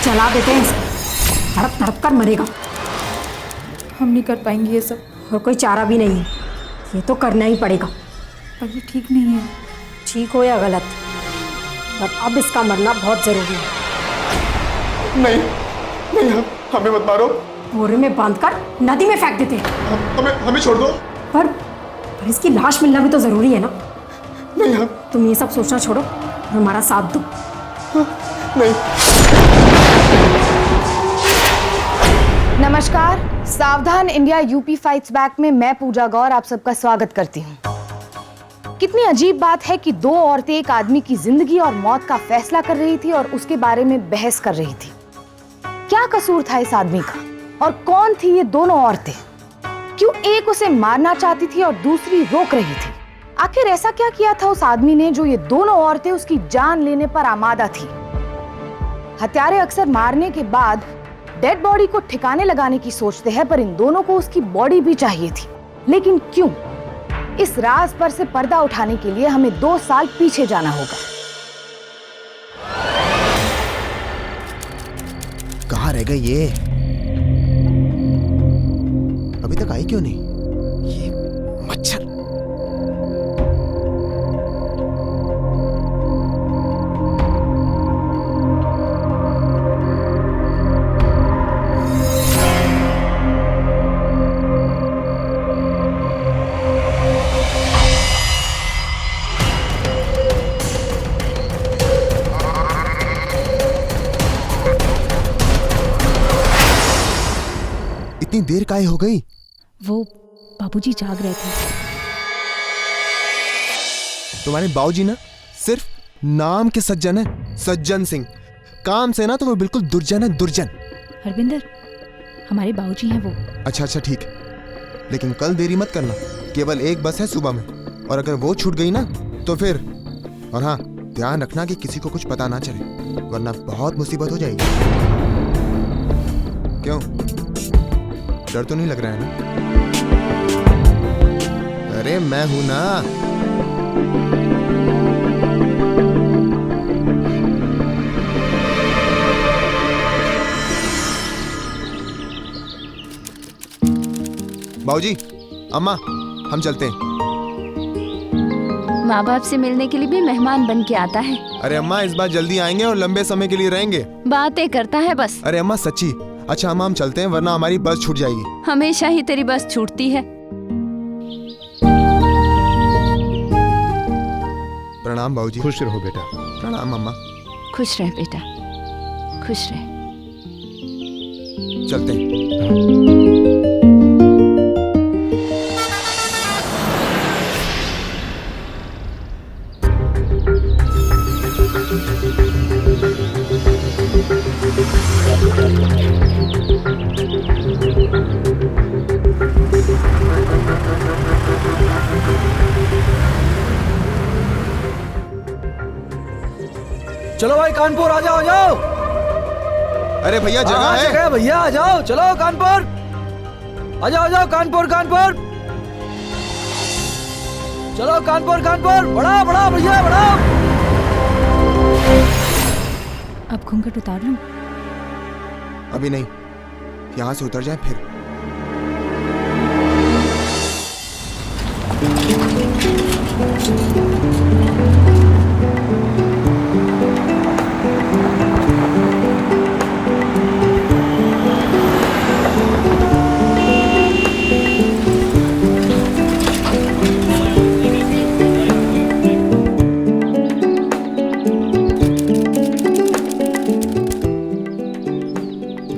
जला देते हैं इसे, तड़प तड़प कर मरेगा। हम नहीं कर पाएंगे ये सब। और कोई चारा भी नहीं है, ये तो करना ही पड़ेगा। पर ये ठीक नहीं है। ठीक हो या गलत, पर अब इसका मरना बहुत जरूरी है। नहीं नहीं, हमें मत मारो। बोरे में बांधकर नदी में फेंक देते हैं। हमें छोड़ दो। पर इसकी लाश मिलना भी तो जरूरी है ना। नहीं तुम ये सब सोचना छोड़ो और हमारा साथ दो। नहीं। नमस्कार, सावधान इंडिया यूपी फाइट्स बैक में मैं पूजा गौर आप सबका स्वागत करती हूँ। कितनी अजीब बात है कि दो औरतें एक आदमी की जिंदगी और मौत का फैसला कर रही थी और उसके बारे में बहस कर रही थी। क्या कसूर था इस आदमी का और कौन थी ये दोनों औरतें? क्यों एक उसे मारना चाहती थी और दूसरी रोक रही थी? आखिर ऐसा क्या किया था उस आदमी ने जो ये दोनों औरतें उसकी जान लेने पर आमादा थी? हत्यारे अक्सर मारने के बाद डेड बॉडी को ठिकाने लगाने की सोचते हैं, पर इन दोनों को उसकी बॉडी भी चाहिए थी। लेकिन क्यों? इस राज पर से पर्दा उठाने के लिए हमें 2 साल पीछे जाना होगा। कहाँ रह गई ये? अभी तक आई क्यों नहीं? ये मच्छर। इतनी देर काहे हो गई? वो बाबूजी जाग रहे थे। तुम्हारे बाबूजी ना सिर्फ नाम के सज्जन है, सज्जन सिंह। काम से ना तो वो बिल्कुल दुर्जन है, दुर्जन। हरविंदर, हमारे बाबूजी हैं वो। अच्छा अच्छा ठीक, लेकिन कल देरी मत करना। केवल एक बस है सुबह में, और अगर वो छूट गई ना तो फिर। और हाँ, ध्यान रखना कि किसी को कुछ पता ना चले, वरना बहुत मुसीबत हो जाएगी। क्यों, डर तो नहीं लग रहा है ना? अरे मैं हूं ना। बाबूजी, अम्मा, हम चलते हैं। माँ बाप से मिलने के लिए भी मेहमान बन के आता है। अरे अम्मा, इस बार जल्दी आएंगे और लंबे समय के लिए रहेंगे। बातें करता है बस। अरे अम्मा सच्ची। अच्छा अम्मा, हम चलते हैं वरना हमारी बस छूट जाएगी। हमेशा ही तेरी बस छूटती है। प्रणाम बाबूजी। खुश रहो बेटा। प्रणाम अम्मा। खुश रह बेटा, खुश रह। चलते हैं। चलो भाई कानपुर आ जाओ, आ जाओ। अरे भैया जगह है। जगह है भैया, आ जाओ। चलो कानपुर आ जाओ, आ जाओ। कानपुर कानपुर चलो, कानपुर कानपुर। बढ़ाओ बढ़ाओ भैया, बढ़ाओ। अब घूंघट उतार लूं? अभी नहीं, यहाँ से उतर जाए फिर।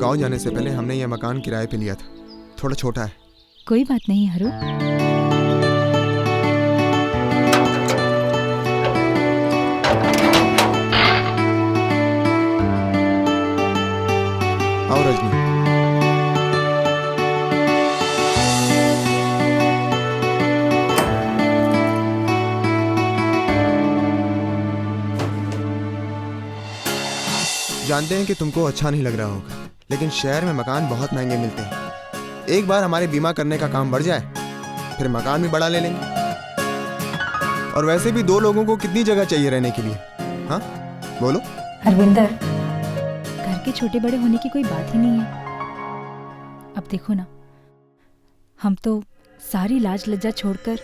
गांव जाने से पहले हमने यह मकान किराए पे लिया था। थोड़ा छोटा है। कोई बात नहीं हरू। आओ रजनी। जानते हैं कि तुमको अच्छा नहीं लग रहा होगा, लेकिन शहर में मकान बहुत महंगे मिलते हैं। एक बार हमारे बीमा करने का काम बढ़ जाए, फिर मकान भी बड़ा ले लेंगे। और वैसे भी 2 लोगों को कितनी जगह चाहिए रहने के लिए? हाँ बोलो। हरविंदर, घर के छोटे बड़े होने की कोई बात ही नहीं है। अब देखो ना, हम तो सारी लाज लज्जा छोड़कर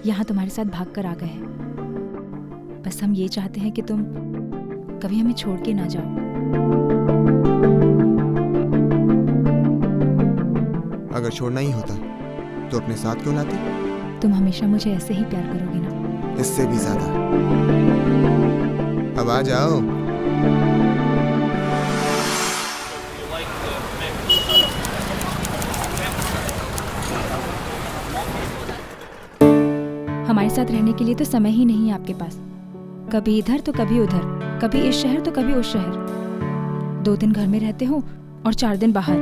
यहाँ तुम्हारे साथ भाग कर आ गए हैं। बस हम ये चाहते हैं कि तुम कभी हमें छोड़ के ना जाओ। अगर छोड़ना ही होता तो अपने साथ क्यों लाते? तुम हमेशा मुझे ऐसे ही प्यार करोगे ना? इससे भी ज्यादा। अब आ जाओ। हमारे साथ रहने के लिए तो समय ही नहीं है आपके पास। कभी इधर तो कभी उधर, कभी इस शहर तो कभी उस शहर। 2 दिन घर में रहते हो और 4 दिन बाहर।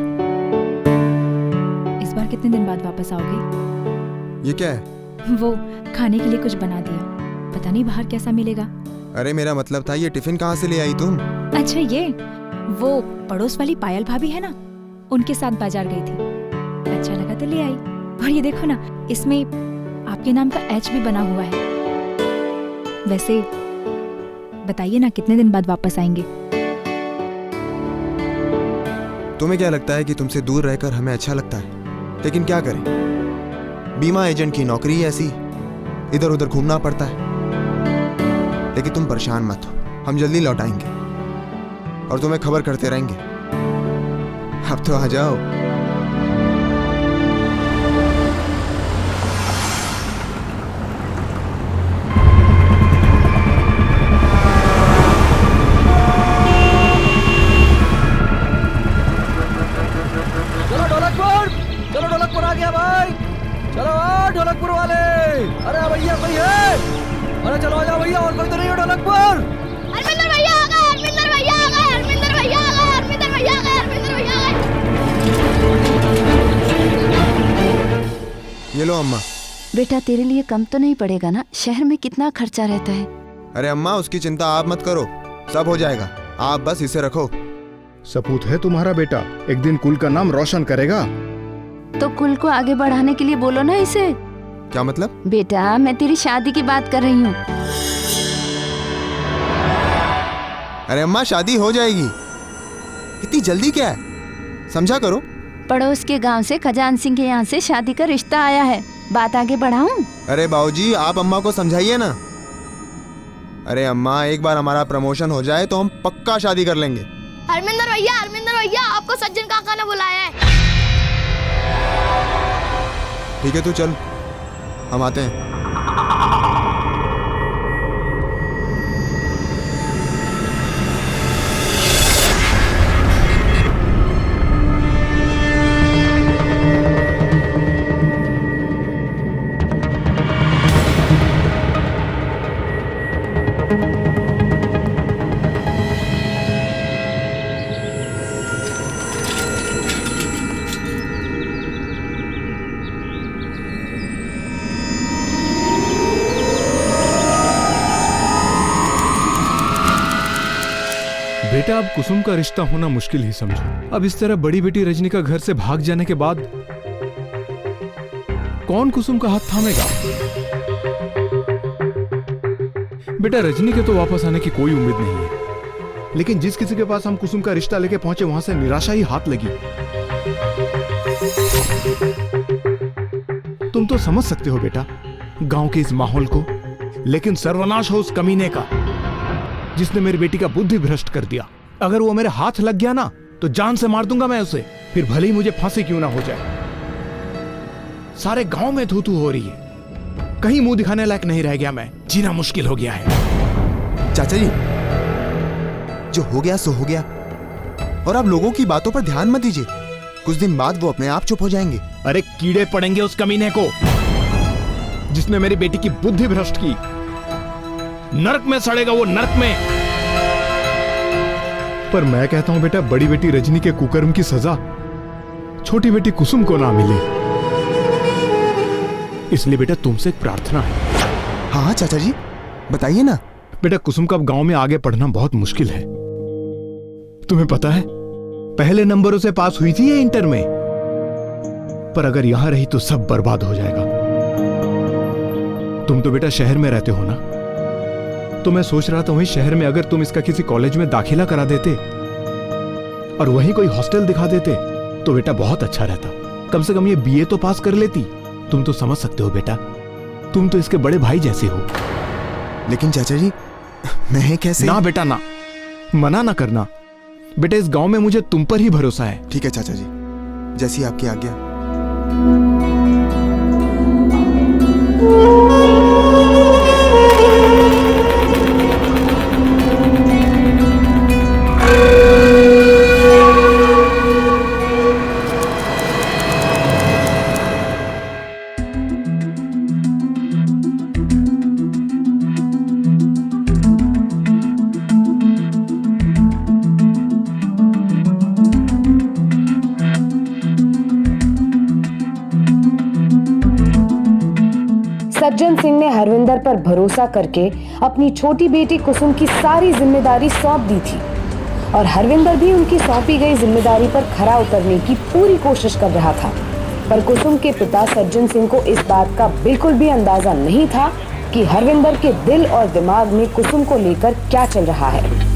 इस बार कितने दिन बाद वापस आओगे? ये क्या है? वो खाने के लिए कुछ बना दिया, पता नहीं बाहर कैसा मिलेगा। अरे मेरा मतलब था ये टिफिन कहाँ से ले आई तुम? अच्छा ये, वो पड़ोस वाली पायल भाभी है ना, उनके साथ बाजार गई थी, अच्छा लगा तो ले आई। और ये देखो ना, इसमें आपके नाम का एच भी बना हुआ है। वैसे बताइए ना, कितने दिन बाद वापस आएंगे? तुम्हें क्या लगता है कि तुमसे दूर रहकर हमें अच्छा लगता है? लेकिन क्या करें, बीमा एजेंट की नौकरी ऐसी, इधर उधर घूमना पड़ता है। लेकिन तुम परेशान मत हो, हम जल्दी लौट आएंगे और तुम्हें खबर करते रहेंगे। अब तो आ जाओ। चलो ढोलकपुर आ गया भाई। चलो ढोलकपुर वाले, अरे भैया कोई है? अरे चलो आ जाओ भैया, और कोई तो नहीं है ढोलकपुर। हरमिंदर भैया आ गए, हरमिंदर भैया आ गए, हरमिंदर भैया आ गए, हरमिंदर भैया आ गए, हरमिंदर भैया आ गए। ये लो अम्मा। बेटा तेरे लिए कम तो नहीं पड़ेगा ना? शहर में कितना खर्चा रहता है। अरे अम्मा, उसकी चिंता आप मत करो, सब हो जाएगा। आप बस इसे रखो। सपूत है तुम्हारा बेटा, एक दिन कुल का नाम रोशन करेगा। तो कुल को आगे बढ़ाने के लिए बोलो ना इसे। क्या मतलब? बेटा मैं तेरी शादी की बात कर रही हूँ। अरे अम्मा, शादी हो जाएगी, इतनी जल्दी क्या है? समझा करो। पड़ोस के गांव से खजान सिंह के यहाँ से शादी का रिश्ता आया है, बात आगे बढ़ाऊं? अरे बाबूजी, आप अम्मा को समझाइए ना। अरे अम्मा, एक बार हमारा प्रमोशन हो जाए तो हम पक्का शादी कर लेंगे। हरमिंदर भैया आपको सज्जन काका ने बुलाया है। ठीक है तू चल, हम आते हैं। बेटा अब कुसुम का रिश्ता होना मुश्किल ही समझो। अब इस तरह बड़ी बेटी रजनी का घर से भाग जाने के बाद कौन कुसुम का हाथ थामेगा? बेटा रजनी के तो वापस आने की कोई उम्मीद नहीं है, लेकिन जिस किसी के पास हम कुसुम का रिश्ता लेके पहुंचे वहां से निराशा ही हाथ लगी। तुम तो समझ सकते हो बेटा गांव के इस माहौल को, लेकिन सर्वनाश हो उस कमीने का जिसने मेरी बेटी का बुद्धि भ्रष्ट कर दिया। अगर वो मेरे हाथ लग गया ना तो जान से मार दूंगा मैं उसे, फिर भले ही मुझे फांसी क्यों ना हो जाए। सारे गांव में थू थू हो रही है, कहीं मुंह दिखाने लायक नहीं रह गया मैं, जीना मुश्किल हो गया है। चाचा जी, जो हो गया सो हो गया, और आप लोगों की बातों पर ध्यान मत दीजिए, कुछ दिन बाद वो अपने आप चुप हो जाएंगे। अरे कीड़े पड़ेंगे उस कमीने को जिसने मेरी बेटी की बुद्धि भ्रष्ट की। नरक में सड़ेगा वो, नरक में। पर मैं कहता हूं बेटा, बड़ी बेटी रजनी के कुकर्म की सजा छोटी बेटी कुसुम को ना मिले, इसलिए बेटा तुमसे एक प्रार्थना है। हाँ चाचा जी बताइए ना। बेटा कुसुम का अब गांव में आगे पढ़ना बहुत मुश्किल है, तुम्हें पता है। पहले नंबरों से पास हुई थी ये इंटर में, पर अगर यहां रही तो सब बर्बाद हो जाएगा। तुम तो बेटा शहर में रहते हो ना, तो मैं सोच रहा था वहीं शहर में अगर तुम इसका किसी कॉलेज में दाखिला करा देते और वहीं कोई हॉस्टल दिखा देते तो बेटा बहुत अच्छा रहता। कम से कम ये बीए तो पास कर लेती। तुम तो समझ सकते हो बेटा, तुम तो इसके बड़े भाई जैसे हो। लेकिन चाचा जी मैं कैसे? ना बेटा ना, मना ना करना बेटा, इस गांव में मुझे तुम पर ही भरोसा है। ठीक है चाचा जी, जैसी आपकी आज्ञा। सज्जन सिंह ने हरविंदर पर भरोसा करके अपनी छोटी बेटी कुसुम की सारी जिम्मेदारी सौंप दी थी और हरविंदर भी उनकी सौंपी गई जिम्मेदारी पर खरा उतरने की पूरी कोशिश कर रहा था। पर कुसुम के पिता सज्जन सिंह को इस बात का बिल्कुल भी अंदाजा नहीं था कि हरविंदर के दिल और दिमाग में कुसुम को लेकर क्या चल रहा है।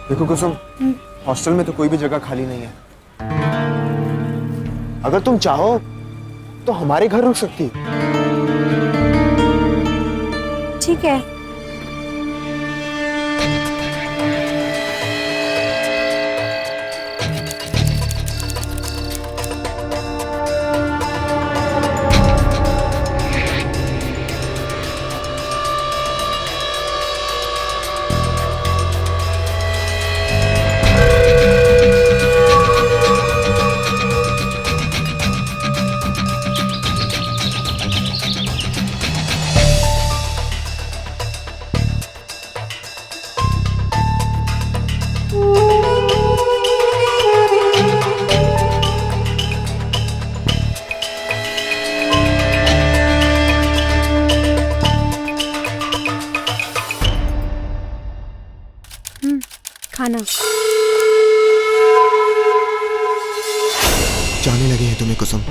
देखो कुसुम, हॉस्टल में तो कोई भी जगह खाली नहीं है। अगर तुम चाहो तो हमारे घर रुक सकती। ठीक है। खाना जाने लगे हैं तुम्हें कुसुम।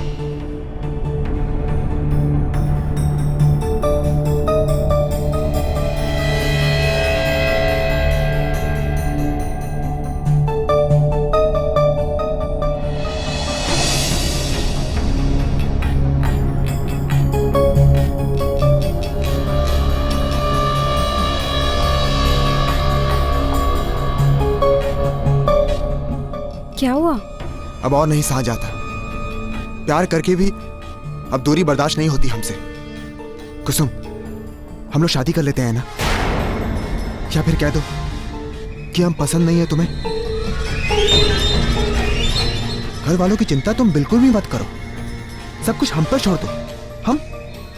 क्या हुआ? अब और नहीं सहा जाता। प्यार करके भी अब दूरी बर्दाश्त नहीं होती हमसे। कुसुम, हम लोग शादी कर लेते हैं ना? या फिर कह दो कि हम पसंद नहीं है तुम्हें। घर वालों की चिंता तुम बिल्कुल भी मत करो, सब कुछ हम पर छोड़ दो।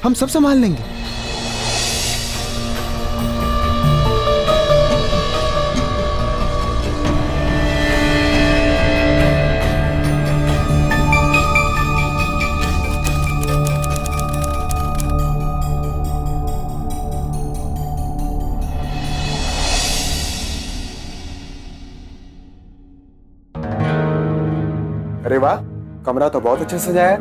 हम सब संभाल लेंगे। अरे वाह, कमरा तो बहुत अच्छा सजाया है।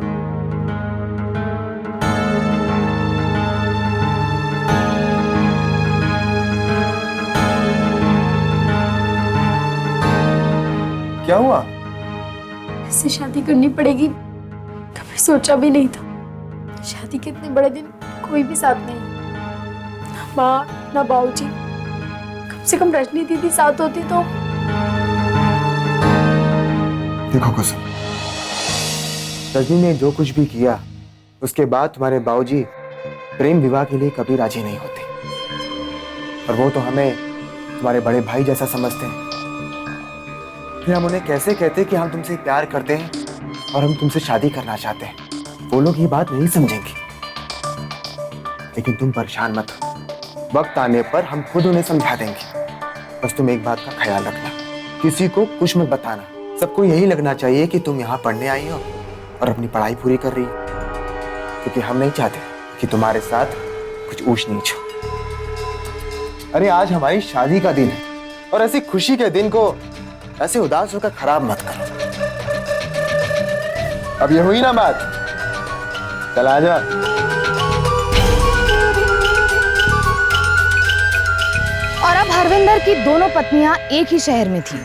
क्या हुआ? इससे शादी करनी पड़ेगी, कभी सोचा भी नहीं था। शादी के इतने बड़े दिन कोई भी साथ नहीं, ना माँ ना बाबूजी। कम से कम रजनी दीदी साथ होती तो। देखो कुसुम, रजनी ने जो कुछ भी किया उसके बाद तुम्हारे बाबूजी प्रेम विवाह के लिए कभी राजी नहीं होते, और वो तो हमें तुम्हारे बड़े भाई जैसा समझते हैं। फिर हम उन्हें कैसे कहते कि हम तुमसे प्यार करते हैं और हम तुमसे शादी करना चाहते हैं? वो लोग ये बात नहीं समझेंगे। लेकिन तुम परेशान मत हो, वक्त आने पर हम खुद उन्हें समझा देंगे। बस तुम एक बात का ख्याल रखना, किसी को कुछ मत बताना। सबको यही लगना चाहिए कि तुम यहाँ पढ़ने आई हो और अपनी पढ़ाई पूरी कर रही हो, क्योंकि हम नहीं चाहते कि तुम्हारे साथ कुछ ऊंच नीच हो। अरे आज हमारी शादी का दिन है और ऐसी खुशी के दिन को ऐसे उदास होकर खराब मत करो। अब ये हुई ना बात, चल आजा। और अब हरविंदर की दोनों पत्नियां एक ही शहर में थी।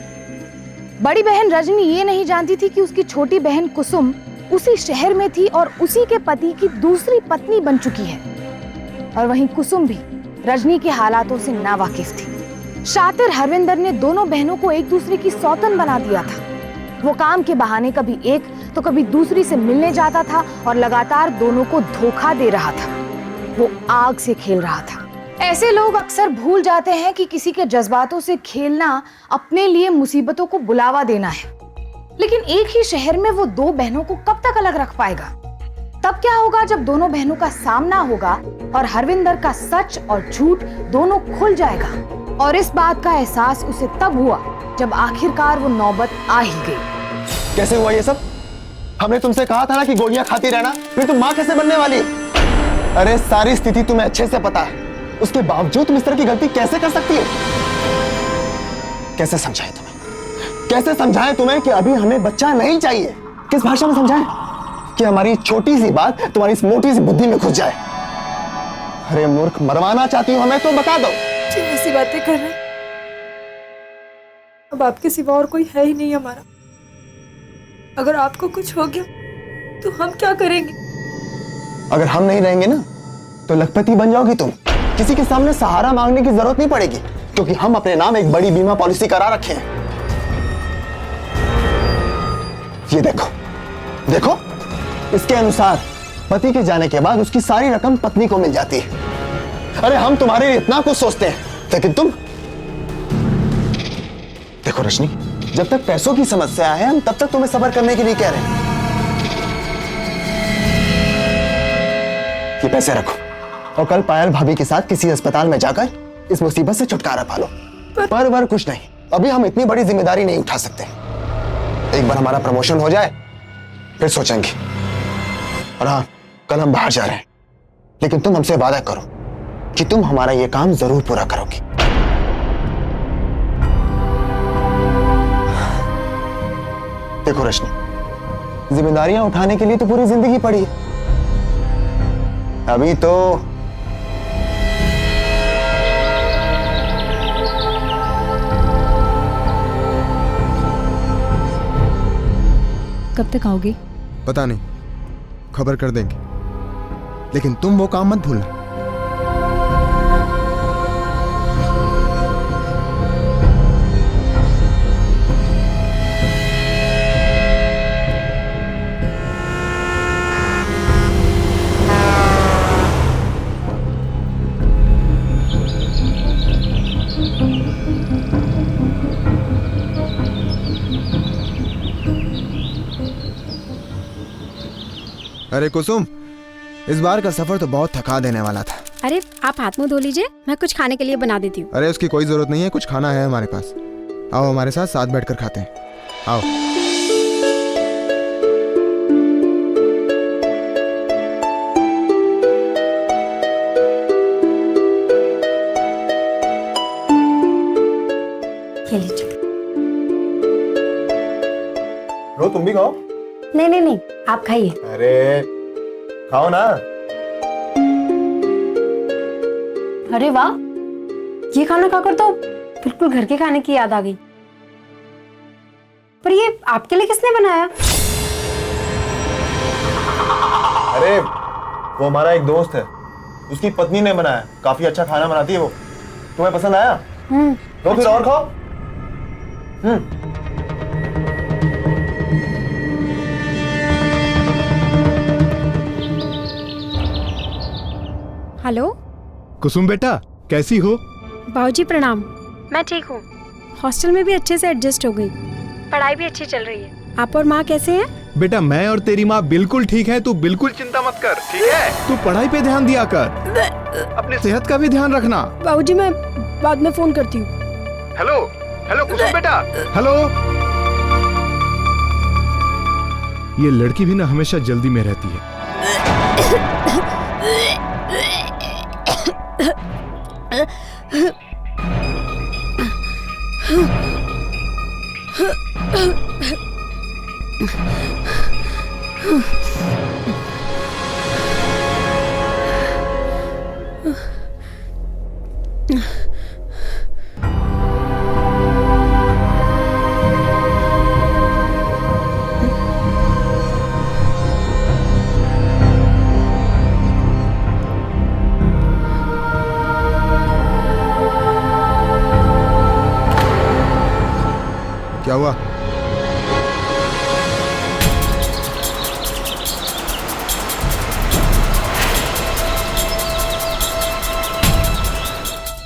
बड़ी बहन रजनी ये नहीं जानती थी कि उसकी छोटी बहन कुसुम उसी शहर में थी और उसी के पति की दूसरी पत्नी बन चुकी है। और वहीं कुसुम भी रजनी के हालातों से नावाकिफ थी। शातिर हरविंदर ने दोनों बहनों को एक दूसरे की सौतन बना दिया था। वो काम के बहाने कभी एक तो कभी दूसरी से मिलने जाता था और लगातार दोनों को धोखा दे रहा था। वो आग से खेल रहा था। ऐसे लोग अक्सर भूल जाते हैं कि किसी के जज्बातों से खेलना अपने लिए मुसीबतों को बुलावा देना है। लेकिन एक ही शहर में वो दो बहनों को कब तक अलग रख पाएगा? तब क्या होगा जब दोनों बहनों का सामना होगा और हरविंदर का सच और झूठ दोनों खुल जाएगा। और इस बात का एहसास उसे तब हुआ जब आखिरकार वो नौबत आ ही गई। कैसे हुआ ये सब? हमने तुमसे कहा था ना कि गोलियां खाती रहना, फिर तुम मां कैसे बनने वाली? अरे सारी स्थिति तुम्हें अच्छे से पता है, उसके बावजूद तुम इस तरह की गलती कैसे कर सकती हो? कैसे समझाएं तुम्हें? कैसे समझाएं तुम्हें कि अभी हमें बच्चा नहीं चाहिए? किस भाषा में समझाएं कि हमारी छोटी सी बात तुम्हारी इस मोटी सी बुद्धि में घुस जाए? अरे मूर्ख, मरवाना चाहती हो हमें तो बता दो। क्यों ऐसी बातें कर रहे हैं? अब आपके सिवा और कोई है ही नहीं हमारा। अगर आपको कुछ हो गया तो हम क्या करेंगे? अगर हम नहीं रहेंगे ना तो लखपति बन जाओगी तुम। किसी के सामने सहारा मांगने की जरूरत नहीं पड़ेगी, क्योंकि हम अपने नाम एक बड़ी बीमा पॉलिसी करा रखे हैं। ये देखो देखो, इसके अनुसार पति के जाने के बाद उसकी सारी रकम पत्नी को मिल जाती है। अरे हम तुम्हारे लिए इतना कुछ सोचते हैं, लेकिन तुम देखो रश्मि, जब तक पैसों की समस्या है हम तब तक तुम्हें सब्र करने के लिए कह रहे हैं। ये पैसे रखो और कल पायल भाभी के साथ किसी अस्पताल में जाकर इस मुसीबत से छुटकारा पालो। पर कुछ नहीं, अभी हम इतनी बड़ी जिम्मेदारी नहीं उठा सकते। एक बार हमारा प्रमोशन हो जाए फिर सोचेंगे। और हाँ, कल हम बाहर जा रहे हैं, लेकिन तुम हमसे वादा करो कि तुम हमारा ये काम जरूर पूरा करोगी। देखो रश्मि, जिम्मेदारियां उठाने के लिए तो पूरी जिंदगी पड़ी है। अभी तो कब तक आओगे? पता नहीं, खबर कर देंगे, लेकिन तुम वो काम मत भूलना। अरे कुसुम, इस बार का सफर तो बहुत थका देने वाला था। अरे आप हाथ मुंह धो लीजिए, मैं कुछ खाने के लिए बना देती हूँ। अरे उसकी कोई जरूरत नहीं है, कुछ खाना है हमारे पास। आओ हमारे साथ बैठकर खाते हैं। आओ। ये लीजिए। रो, तुम भी खाओ। नहीं नहीं नहीं, आप खाइए। अरे खाओ ना। अरे वाह, ये खाना खाकर तो बिल्कुल घर के खाने की याद आ गई। पर ये आपके लिए किसने बनाया? अरे वो हमारा एक दोस्त है, उसकी पत्नी ने बनाया। काफी अच्छा खाना बनाती है वो। तुम्हें पसंद आया? तो फिर और खाओ। हेलो कुसुम बेटा, कैसी हो? बाबूजी प्रणाम। मैं ठीक हूँ, हॉस्टल में भी अच्छे से एडजस्ट हो गई, पढ़ाई भी अच्छी चल रही है। आप और माँ कैसे हैं? बेटा मैं और तेरी माँ बिल्कुल ठीक है, तू बिल्कुल चिंता मत कर, ठीक है? तू पढ़ाई पे ध्यान दिया कर, अपनी सेहत का भी ध्यान रखना। बाबूजी मैं बाद में फोन करती हूँ। हेलो हेलो कुसुम बेटा, हेलो। ये लड़की भी ना हमेशा जल्दी में रहती है। क्या हुआ?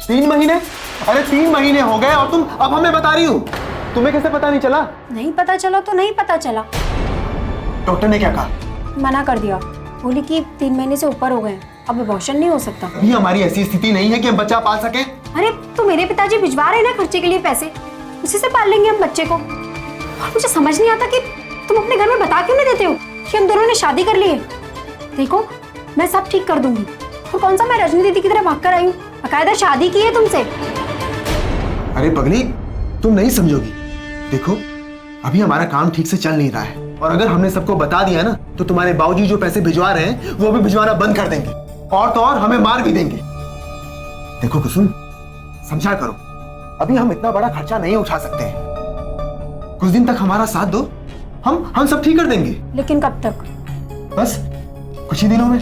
तीन महीने? अरे 3 महीने हो गए और तुम अब हमें बता रही हो? तुम्हें कैसे पता नहीं चला? नहीं पता चला तो नहीं पता चला। डॉक्टर ने क्या कहा? मना कर दिया, बोली कि 3 महीने से ऊपर हो गए, अब अबॉर्शन नहीं हो सकता। ये हमारी ऐसी स्थिति नहीं है कि हम बच्चा पाल सके। अरे तो मेरे पिताजी भिजवा रहे हैं ना खर्चे के लिए पैसे, उसी से पाल लेंगे हम बच्चे को। और मुझे समझ नहीं आता कि तुम अपने घर में बता क्यों नहीं देते हो कि हम दोनों ने शादी कर ली है। देखो मैं सब ठीक कर दूंगी। और कौन सा मैं रजनी दीदी की तरह भाग कर आई हूँ, बकायदा शादी की है तुमसे। अरे पगली, तुम नहीं समझोगी। देखो अभी हमारा काम ठीक से चल नहीं रहा है, और अगर हमने सबको बता दिया ना तो तुम्हारे बाबूजी जो पैसे भिजवा रहे हैं वो भी भिजवाना बंद कर देंगे, और तो और हमें मार भी देंगे। देखो कुसुम, समझा करो, अभी हम इतना बड़ा खर्चा नहीं उठा सकते हैं। कुछ दिन तक हमारा साथ दो, हम सब ठीक कर देंगे। लेकिन कब तक? बस कुछ ही दिनों में।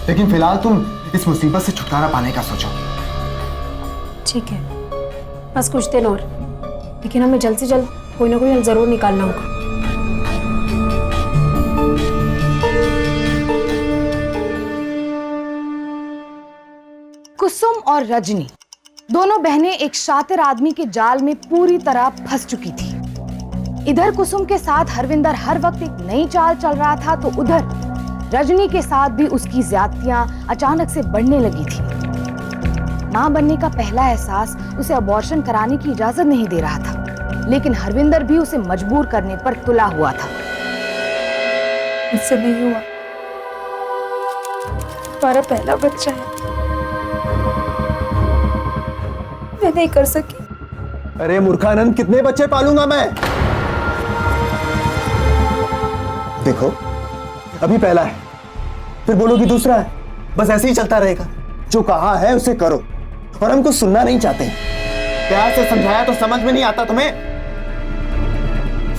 लेकिन फिलहाल तुम इस मुसीबत से छुटकारा पाने का सोचो। ठीक है, बस कुछ दिन और, लेकिन हमें जल्द से जल्द कोई ना कोई हल जरूर निकालना होगा। कुसुम और रजनी दोनों बहनें एक शातिर आदमी के जाल में पूरी तरह फंस चुकी थी। इधर कुसुम के साथ हरविंदर हर वक्त एक नई चाल चल रहा था, तो उधर रजनी के साथ भी उसकी ज्यादतियां अचानक से बढ़ने लगी थी। मां बनने का पहला एहसास उसे अबॉर्शन कराने की इजाजत नहीं दे रहा था, लेकिन हरविंदर भी उसे मजबूर करने पर तुला हुआ था। मुझसे नहीं हुआ, हमारा पहला बच्चा है, मैं नहीं कर सकी। अरे मूर्खानंद, कितने बच्चे पालूंगा मैं? देखो अभी पहला है, फिर बोलोगी दूसरा है, बस ऐसे ही चलता रहेगा। जो कहा है उसे करो, और हम कुछ सुनना नहीं चाहते। प्यार से समझाया तो समझ में नहीं आता तुम्हें।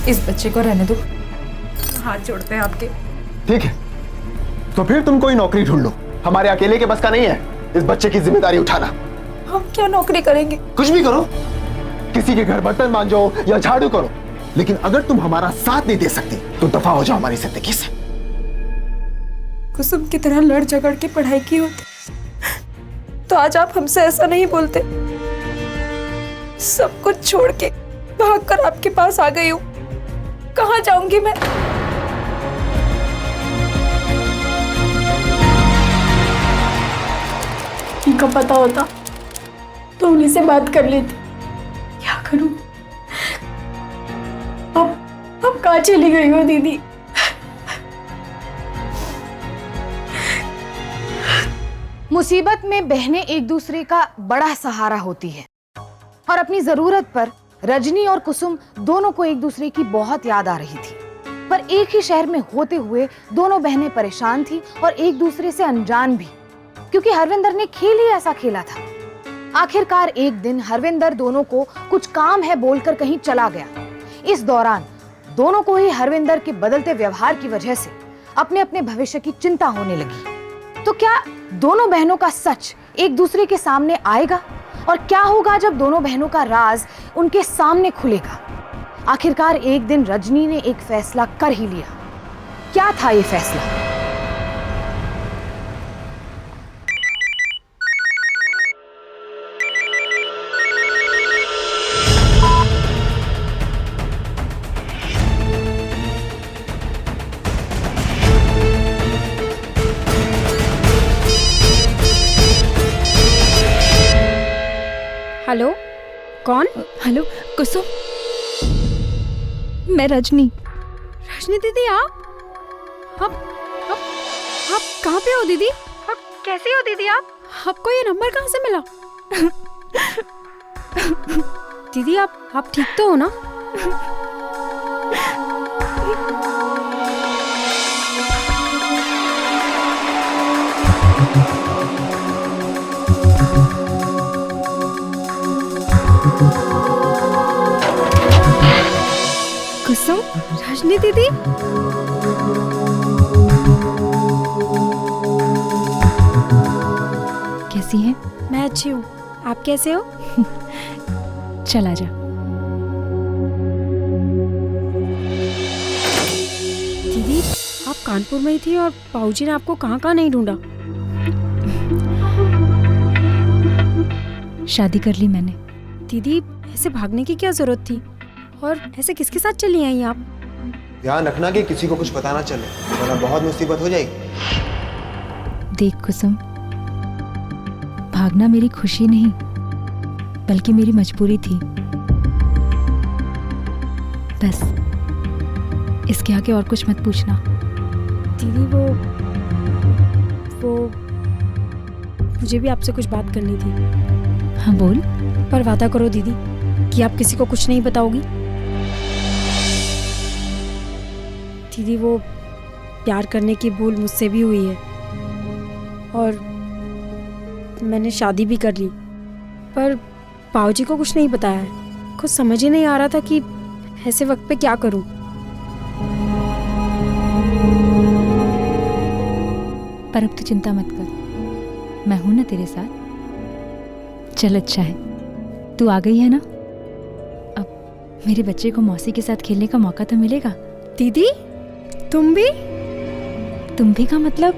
इस बच्चे को रहने दो, हाथ जोड़ते हैं आपके। ठीक है, तो फिर तुम कोई नौकरी ढूंढ लो, हमारे अकेले के बस का नहीं है इस बच्चे की जिम्मेदारी उठाना। हम क्या नौकरी करेंगे? कुछ भी करो, किसी के घर बर्तन मांजो या झाड़ू करो, लेकिन अगर तुम हमारा साथ नहीं दे सकती तो दफा हो जाओ हमारी जिंदगी से। कुसुम की तरह लड़ झगड़ के पढ़ाई की होती तो आज आप हमसे ऐसा नहीं बोलते। सब कुछ छोड़ के भागकर आपके पास आ गई हूँ, कहाँ जाऊंगी मैं? उनका पता होता तो उन्हीं से बात कर लेती। क्या करूं? अब कहाँ चली गई हो दीदी? मुसीबत में बहनें एक दूसरे का बड़ा सहारा होती है, और अपनी जरूरत पर रजनी और कुसुम दोनों को एक दूसरे की बहुत याद आ रही थी। पर एक ही शहर में होते हुए दोनों बहनें परेशान थी और एक दूसरे से अनजान भी, क्योंकि हरविंदर ने खेल ही ऐसा खेला था। आखिरकार एक दिन हरविंदर दोनों को कुछ काम है बोलकर कहीं चला गया। इस दौरान दोनों को ही हरविंदर के बदलते व्यवहार की वजह से अपने अपने भविष्य की चिंता होने लगी। तो क्या दोनों बहनों का सच एक दूसरे के सामने आएगा, और क्या होगा जब दोनों बहनों का राज उनके सामने खुलेगा? आखिरकार एक दिन रजनी ने एक फैसला कर ही लिया। क्या था ये फैसला? हेलो, कौन? हेलो कुसुम, मैं रजनी। रजनी दीदी, आप कहाँ पे हो दीदी? कैसी हो दीदी आप? आपको ये नंबर कहाँ से मिला? दीदी आप ठीक तो हो ना? कुसुम, रजनी दीदी, कैसी हैं? मैं अच्छी हूँ, आप कैसे हो? चल आजा। दीदी आप कानपुर में ही थी और बाबूजी ने आपको कहाँ कहाँ नहीं ढूंढा? शादी कर ली मैंने। दीदी ऐसे भागने की क्या जरूरत थी? और ऐसे किसके साथ चली आई आप? ध्यान रखना कि किसी को कुछ पता ना चले, वरना बहुत मुसीबत हो जाएगी। देख कुसुम, भागना मेरी खुशी नहीं बल्कि मेरी मजबूरी थी। बस इसके आगे और कुछ मत पूछना। दीदी वो मुझे भी आपसे कुछ बात करनी थी। हाँ बोल। पर वादा करो दीदी कि आप किसी को कुछ नहीं बताओगी। दीदी वो प्यार करने की भूल मुझसे भी हुई है और मैंने शादी भी कर ली, पर बाबूजी को कुछ नहीं बताया है। कुछ समझ ही नहीं आ रहा था कि ऐसे वक्त पे क्या करूं। पर अब तू चिंता मत कर, मैं हूं ना तेरे साथ। चल अच्छा है तू आ गई है ना, अब मेरे बच्चे को मौसी के साथ खेलने का मौका तो मिलेगा। दीदी तुम भी का मतलब?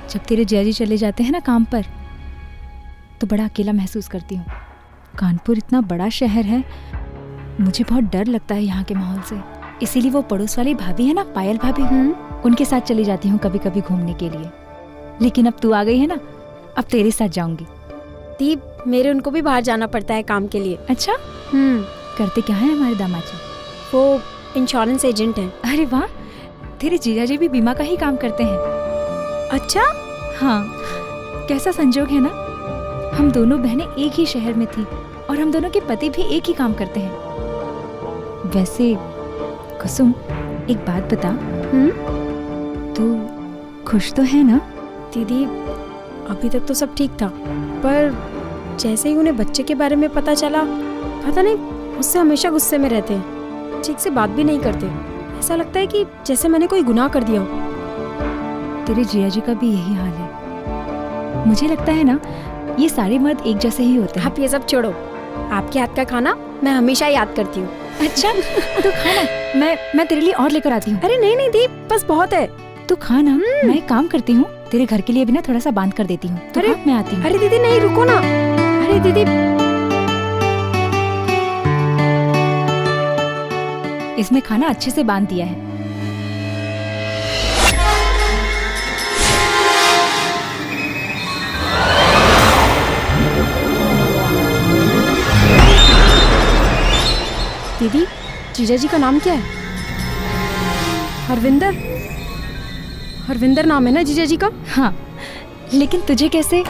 जब तेरे जियाजी चले जाते हैं ना काम पर तो बड़ा अकेला महसूस करती हूँ। कानपुर इतना बड़ा शहर है, मुझे बहुत डर लगता है यहाँ के माहौल से। इसीलिए वो पड़ोस वाली भाभी है ना, पायल भाभी, उनके साथ चली जाती हूँ कभी कभी घूमने के लिए। लेकिन अब तू आ गई है ना, अब तेरे साथ जाऊंगी। दीप मेरे उनको भी बाहर जाना पड़ता है काम के लिए। अच्छा करते क्या है हमारे दामाद जी? वो इंश्योरेंस एजेंट हैं। अरे वाह, तेरे जीजा जी भी बीमा का ही काम करते हैं। अच्छा हाँ, कैसा संजोग है ना, हम दोनों बहनें एक ही शहर में थी और हम दोनों के पति भी एक ही काम करते हैं। वैसे कुसुम एक बात बता, तू खुश तो है ना? दीदी अभी तक तो सब ठीक था, पर जैसे ही उन्हें बच्चे के बारे में पता चला, पता नहीं मुझसे हमेशा गुस्से में रहते हैं, ठीक से बात भी नहीं करते। ऐसा लगता है कि जैसे मैंने कोई गुनाह कर दिया हो। तेरे जिया जी का भी यही हाल है। मुझे लगता है ना ये सारे मर्द एक जैसे ही होते हैं। आप ये सब छोड़ो, आपके हाथ का खाना मैं हमेशा याद करती हूँ। अच्छा तो खाना मैं तेरे लिए और लेकर आती हूँ। अरे नहीं दीप, बस बहुत है। तू खाना, मैं एक काम करती हूँ, तेरे घर के लिए भी ना थोड़ा सा बांध कर देती हूँ। तो अरे मैं आती हूँ। अरे दीदी नहीं, रुको ना। अरे दीदी इसमें खाना अच्छे से बांध दिया है। दीदी जीजा जी का नाम क्या है? हरविंदर नाम है ना जीजा जी का? हाँ, लेकिन तुझे कैसे?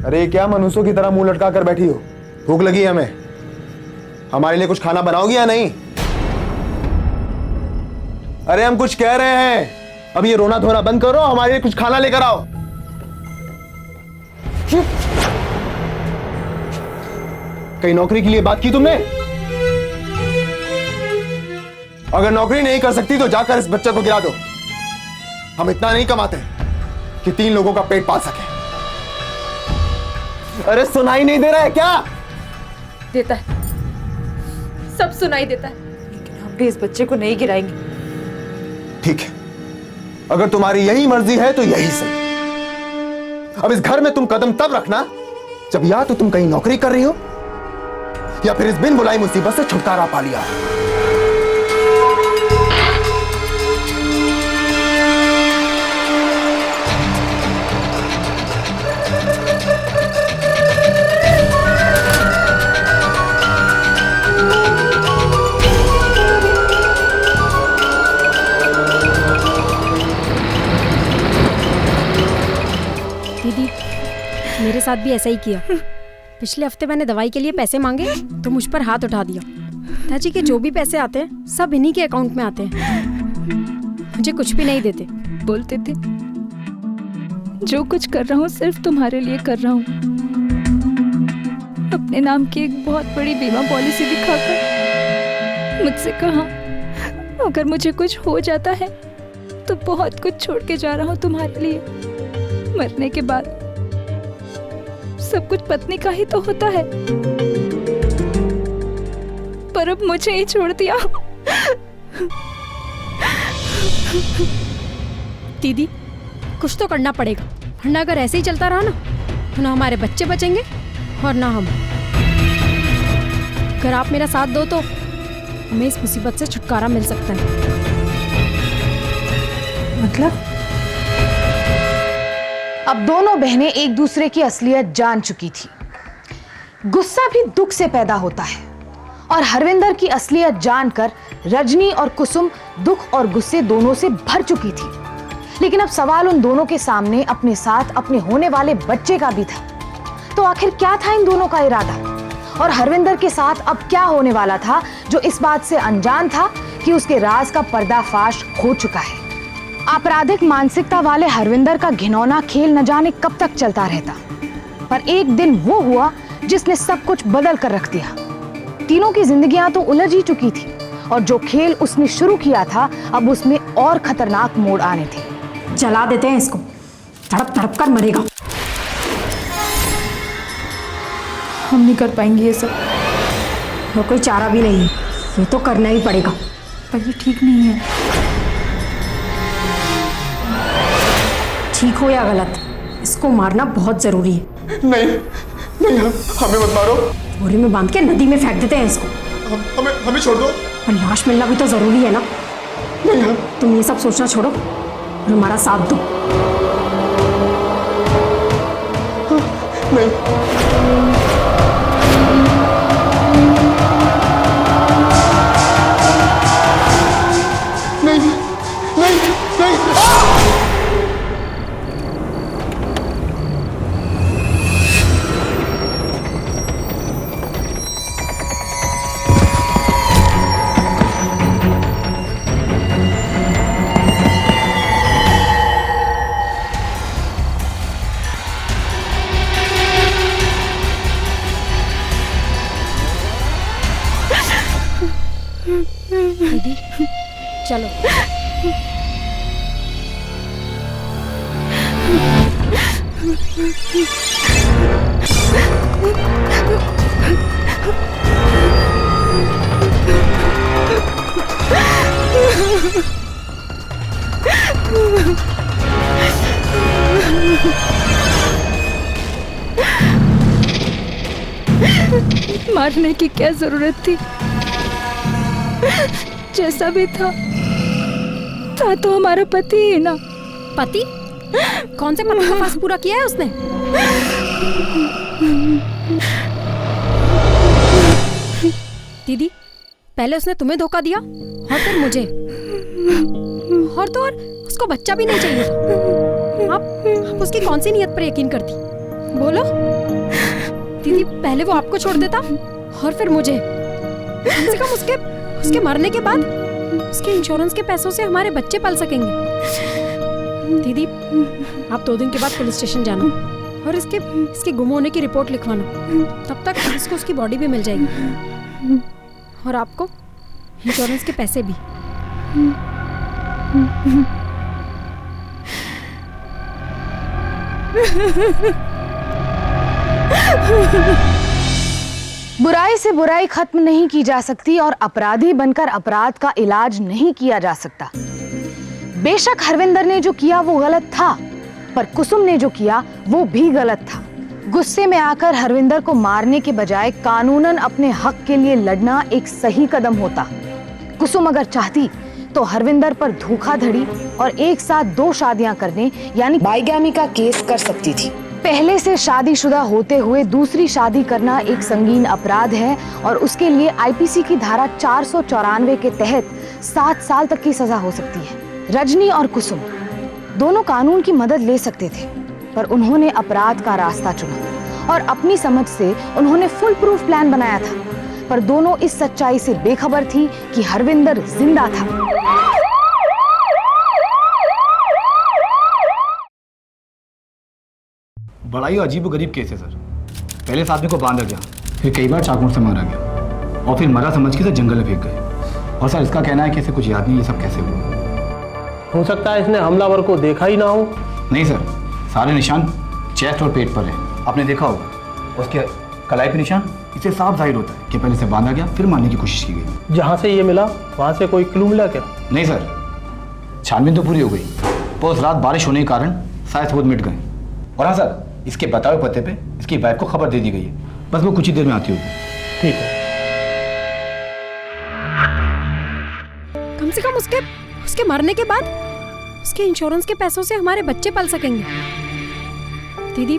अरे क्या मनुष्यों की तरह मुंह लटका कर बैठी हो? भूख लगी है हमें, हमारे लिए कुछ खाना बनाओगी या नहीं? अरे हम कुछ कह रहे हैं, अब ये रोना धोना बंद करो, हमारे लिए कुछ खाना लेकर आओ। कहीं नौकरी के लिए बात की तुमने? अगर नौकरी नहीं कर सकती तो जाकर इस बच्चे को गिरा दो। हम इतना नहीं कमाते कि 3 लोगों का पेट पाल सके। अरे सुनाई नहीं दे रहा है क्या? देता है, सब सुनाई देता है, लेकिन हम भी इस बच्चे को नहीं गिराएंगे। ठीक है, अगर तुम्हारी यही मर्जी है तो यही सही। अब इस घर में तुम कदम तब रखना जब या तो तुम कहीं नौकरी कर रही हो या फिर इस बिन बुलाई मुसीबत से छुटकारा पा लिया। दीदी, मेरे साथ भी ऐसा ही किया। पिछले हफ्ते मैंने दवाई के लिए पैसे मांगे तो मुझ पर हाथ उठा दिया। पिताजी के जो भी पैसे आते हैं सब इन्हीं के अकाउंट में आते हैं, मुझे कुछ भी नहीं देते। बोलते थे जो कुछ कर रहा हूँ सिर्फ तुम्हारे लिए कर रहा हूँ। अपने नाम की एक बहुत बड़ी बीमा पॉलिसी दिखाकर मुझसे कहा अगर मुझे कुछ हो जाता है तो बहुत कुछ छोड़ के जा रहा हूँ तुम्हारे लिए। मरने के बाद सब कुछ पत्नी का ही तो होता है, पर अब मुझे ही छोड़ दिया। दीदी, कुछ तो करना पड़ेगा, वरना अगर ऐसे ही चलता रहा ना तो ना हमारे बच्चे बचेंगे और ना हम। अगर आप मेरा साथ दो तो हमें इस मुसीबत से छुटकारा मिल सकता है। मतलब अब दोनों बहनें एक दूसरे की असलियत जान चुकी थी। गुस्सा भी दुख से पैदा होता है और हरविंदर की असलियत जानकर रजनी और कुसुम दुख और गुस्से दोनों से भर चुकी थी। लेकिन अब सवाल उन दोनों के सामने अपने साथ अपने होने वाले बच्चे का भी था। तो आखिर क्या था इन दोनों का इरादा और हरविंदर के साथ अब क्या होने वाला था जो इस बात से अनजान था कि उसके राज का पर्दाफाश हो चुका है। आपराधिक मानसिकता वाले हरविंदर का घिनौना खेल न जाने कब तक चलता रहता, पर एक दिन वो हुआ जिसने सब कुछ बदल कर रख दिया। तीनों की जिंदगियां तो उलझ ही चुकी थी और जो खेल उसने शुरू किया था अब उसमें और खतरनाक मोड़ आने थे। जला देते हैं इसको, तड़प तड़प कर मरेगा। हम नहीं कर पाएंगे ये सब। और कोई चारा भी नहीं है, ये तो करना ही पड़ेगा। पर ये ठीक नहीं है। ठीक हो या गलत, इसको मारना बहुत जरूरी है। नहीं नहीं, हमें मत मारो। बोरे में बांध के नदी में फेंक देते हैं इसको। हमें छोड़ दो। और लाश मिलना भी तो जरूरी है ना। नहीं, तुम ये सब सोचना छोड़ो और हमारा साथ दो। नहीं। दीदी चलो। मारने की क्या जरूरत थी? जैसा भी था तो हमारा पति ही ना। पति? कौन से पति का पास पूरा किया है उसने? दीदी, पहले उसने तुम्हें धोखा दिया और फिर मुझे, और तो और उसको बच्चा भी नहीं चाहिए था। आप उसकी कौन सी नीयत पर यकीन करती? बोलो दीदी, पहले वो आपको छोड़ देता और फिर मुझे। कम से कम उसके मरने के बाद उसके इंश्योरेंस के पैसों से हमारे बच्चे पल सकेंगे। दीदी, आप 2 दिन के बाद पुलिस स्टेशन जाना और इसके गुम होने की रिपोर्ट लिखवाना। तब तक इसको उसकी बॉडी भी मिल जाएगी और आपको इंश्योरेंस के पैसे भी। बुराई से बुराई खत्म नहीं की जा सकती और अपराधी बनकर अपराध का इलाज नहीं किया जा सकता। बेशक हरविंदर ने जो किया वो गलत था, पर कुसुम ने जो किया वो भी गलत था। गुस्से में आकर हरविंदर को मारने के बजाय कानूनन अपने हक के लिए लड़ना एक सही कदम होता। कुसुम अगर चाहती तो हरविंदर पर धोखाधड़ी और एक साथ 2 शादियां करने यानी बाइगामी का केस कर सकती थी। पहले से शादीशुदा होते हुए दूसरी शादी करना एक संगीन अपराध है और उसके लिए आईपीसी की धारा 494 के तहत 7 साल तक की सजा हो सकती है। रजनी और कुसुम दोनों कानून की मदद ले सकते थे, पर उन्होंने अपराध का रास्ता चुना और अपनी समझ से उन्होंने फुल प्रूफ प्लान बनाया था, पर दोनों इस सच्चाई से बेखबर थी कि हरविंदर जिंदा था। बड़ा ही अजीब गरीब केस है सर। पहले इस आदमी को बांधा गया, फिर कई बार चाकू से मारा गया और फिर मरा समझ के तो जंगल में फेंक गए। और सर इसका कहना है कि इसे कुछ याद नहीं ये सब कैसे हुआ। हो सकता है इसने हमलावर को देखा ही ना हो। नहीं सर, सारे निशान चेस्ट और पेट पर है, आपने देखा होगा। उसके कलाई पे निशान, इससे साफ जाहिर होता है कि पहले से बांधा गया फिर मारने की कोशिश की गई। जहाँ से ये मिला वहाँ से कोई क्लू मिला क्या? नहीं सर, छानबीन तो पूरी हो गई, पर उस रात बारिश होने के कारण शायद सबूत मिट गए। और हाँ सर, इसके बताए पते पे इसकी वाइफ को खबर दे दी गई है, बस वो कुछ ही देर में आती होगी। ठीक है। कम से कम उसके मरने के बाद उसके इंश्योरेंस के पैसों से हमारे बच्चे पल सकेंगे। दीदी,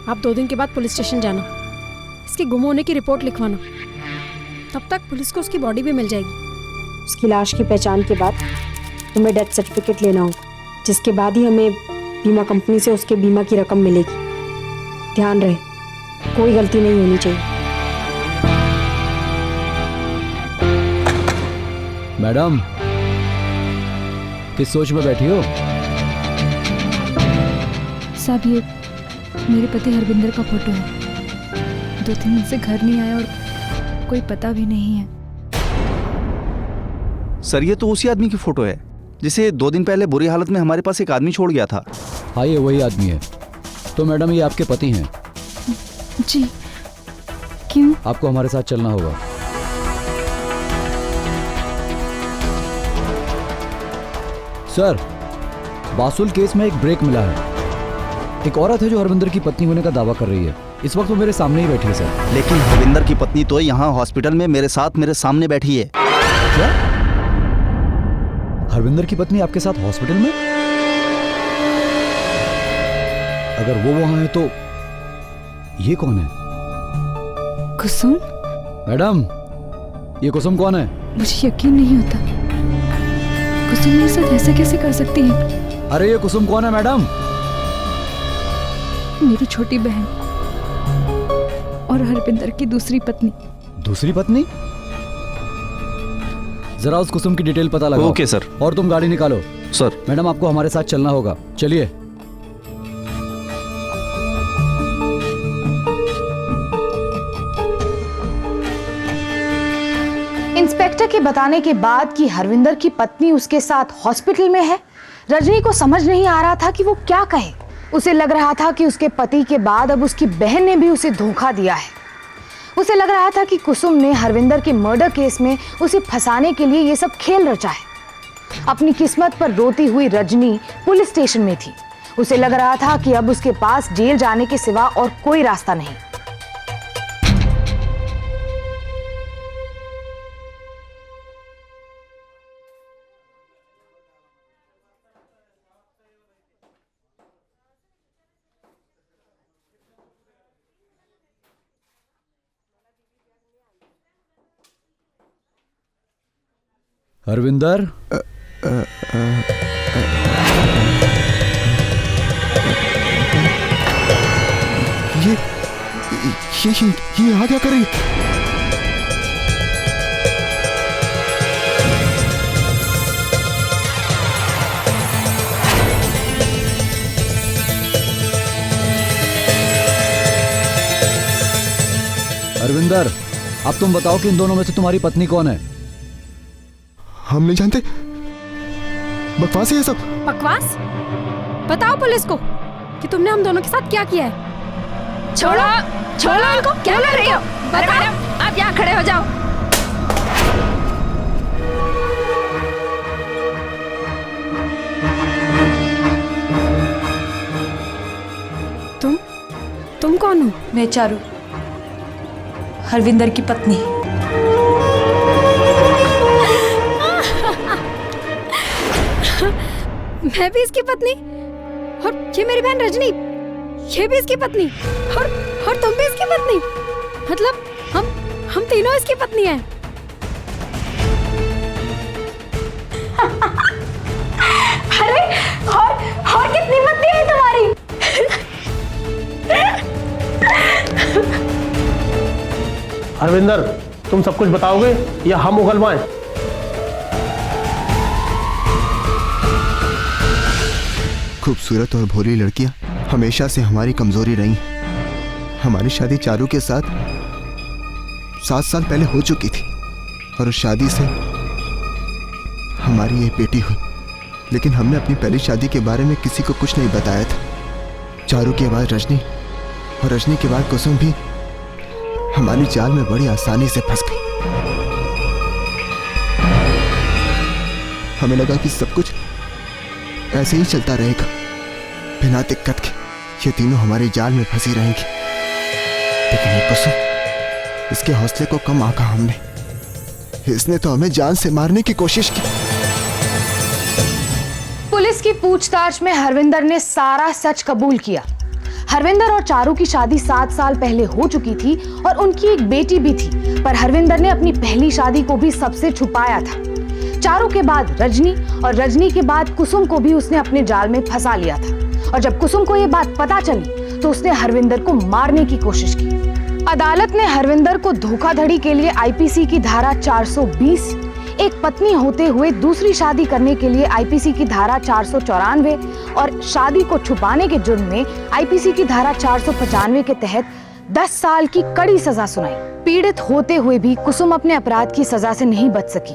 आप 2 दिन के बाद पुलिस स्टेशन जाना, इसके गुम होने की रिपोर्ट लिखवाना। तब तक पुलिस को उसकी बॉडी भी मिल जाएगी। उसकी लाश की पहचान के बाद तुम्हें डेथ सर्टिफिकेट लेना होगा, जिसके बाद ही हमें बीमा कंपनी से उसके बीमा की रकम मिलेगी। ध्यान रहे, कोई गलती नहीं होनी चाहिए। मैडम, किस सोच में बैठी हो? साहब, ये मेरे पति हरविंदर का फोटो है। 2-3 दिन से घर नहीं आया और कोई पता भी नहीं है। सर, ये तो उसी आदमी की फोटो है जिसे 2 दिन पहले बुरी हालत में हमारे पास एक आदमी छोड़ गया था। हाँ, ये वही आदमी है। तो मैडम, ये आपके पति हैं? जी। क्यों? आपको हमारे साथ चलना होगा। सर, बासुल केस में एक ब्रेक मिला है। एक औरत है जो हरविंदर की पत्नी होने का दावा कर रही है। इस वक्त वो मेरे सामने ही बैठी है सर। लेकिन हरविंदर की पत्नी तो यहाँ हॉस्पिटल में मेरे साथ मेरे सामने बैठी है। क्या? हरविंदर की पत्नी आपके साथ हॉस्पिटल में? अगर वो वहां है तो ये कौन है? कुसुम? मैडम, ये कुसुम कौन है? मुझे यकीन नहीं होता, कुसुम मेरे साथ ऐसा कैसे कर सकती है? अरे ये कुसुम कौन है मैडम? मेरी छोटी बहन और हरविंदर की दूसरी पत्नी। दूसरी पत्नी? जरा उस कुसुम की डिटेल पता लगाओ। Okay sir. और तुम गाड़ी निकालो। सर। मैडम, आपको हमारे साथ चलना होगा, चलिए। इंस्पेक्टर के बताने के बाद कि हरविंदर की पत्नी उसके साथ हॉस्पिटल में है, रजनी को समझ नहीं आ रहा था कि वो क्या कहे। उसे लग रहा था कि उसके पति के बाद अब उसकी बहन ने भी उसे धोखा दिया है। उसे लग रहा था कि कुसुम ने हरविंदर के मर्डर केस में उसे फंसाने के लिए ये सब खेल रचा है। अपनी किस्मत पर रोती हुई रजनी पुलिस स्टेशन में थी। उसे लग रहा था कि अब उसके पास जेल जाने के सिवा और कोई रास्ता नहीं। हरविंदर, ये यहाँ क्या करी? हरविंदर, अब तुम बताओ कि इन दोनों में से तुम्हारी पत्नी कौन है? हम नहीं जानते, बकवास है ये सब। बकवास? बताओ पुलिस को। कि तुमने हम दोनों के साथ क्या किया है। छोड़ो छोड़ो इनको, क्या कर रही हो? मैडम आप यहाँ खड़े हो जाओ। तुम कौन हो? मैं चारू, हरविंदर की पत्नी। मैं भी इसकी पत्नी, और ये मेरी बहन रजनी, ये भी इसकी पत्नी, और तुम भी इसकी पत्नी। मतलब हम तीनों इसकी पत्नी हैं। अरे और कितनी पत्नी है तुम्हारी? हरविंदर, तुम सब कुछ बताओगे या हम उगलवाएं? खूबसूरत और भोली लड़कियां हमेशा से हमारी कमजोरी रही। हमारी शादी चारू के साथ 7 साल पहले हो चुकी थी और उस शादी से हमारी ये बेटी हुई। लेकिन हमने अपनी पहली शादी के बारे में किसी को कुछ नहीं बताया था। चारू के बाद रजनी और रजनी के बाद कुसुम भी हमारी जाल में बड़ी आसानी से फंस गई। हमें लगा कि सब कुछ ऐसे ही चलता रहेगा, बिना दिक्कत के ये तीनों हमारे जाल में फंसी रहेंगी। लेकिन ये कुसुम, इसके हौसले को कम आंका हमने। इसने तो हमें जान से मारने की कोशिश की। पुलिस की पूछताछ में हरविंदर ने सारा सच कबूल किया। हरविंदर और चारू की शादी 7 साल पहले हो चुकी थी और उनकी एक बेटी भी थी, पर हरविंदर ने अपनी पहली शादी को भी सबसे छुपाया था। चारू के बाद रजनी और रजनी के बाद कुसुम को भी उसने अपने जाल में फंसा लिया था। और जब कुसुम को यह बात पता चली तो उसने हरविंदर को मारने की कोशिश की। अदालत ने हरविंदर को धोखाधड़ी के लिए आईपीसी की धारा 420, एक पत्नी होते हुए दूसरी शादी करने के लिए आईपीसी की धारा 494 और शादी को छुपाने के जुर्म में आईपीसी की धारा 495 के तहत 10 साल की कड़ी सजा सुनाई। पीड़ित होते हुए भी कुसुम अपने अपराध की सजा से नहीं बच सकी।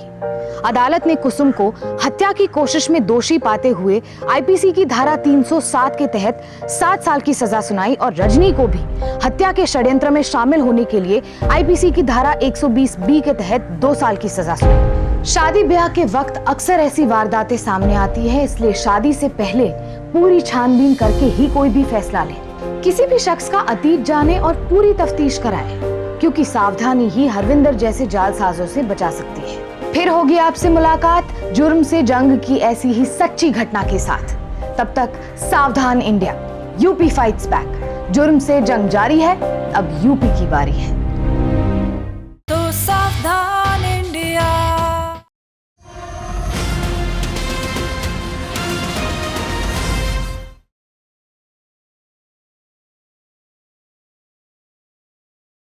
अदालत ने कुसुम को हत्या की कोशिश में दोषी पाते हुए आईपीसी की धारा 307 के तहत 7 साल की सजा सुनाई और रजनी को भी हत्या के षड्यंत्र में शामिल होने के लिए आईपीसी की धारा 120B के तहत 2 साल की सजा सुनाई। शादी ब्याह के वक्त अक्सर ऐसी वारदातें सामने आती है, इसलिए शादी से पहले पूरी छानबीन करके ही कोई भी फैसला ले। किसी भी शख्स का अतीत जाने और पूरी तफ्तीश कराएं, क्योंकि सावधानी ही हरविंदर जैसे जालसाजों से बचा सकती है। फिर होगी आपसे मुलाकात जुर्म से जंग की ऐसी ही सच्ची घटना के साथ। तब तक सावधान इंडिया, यूपी फाइट्स बैक। जुर्म से जंग जारी है, अब यूपी की बारी है।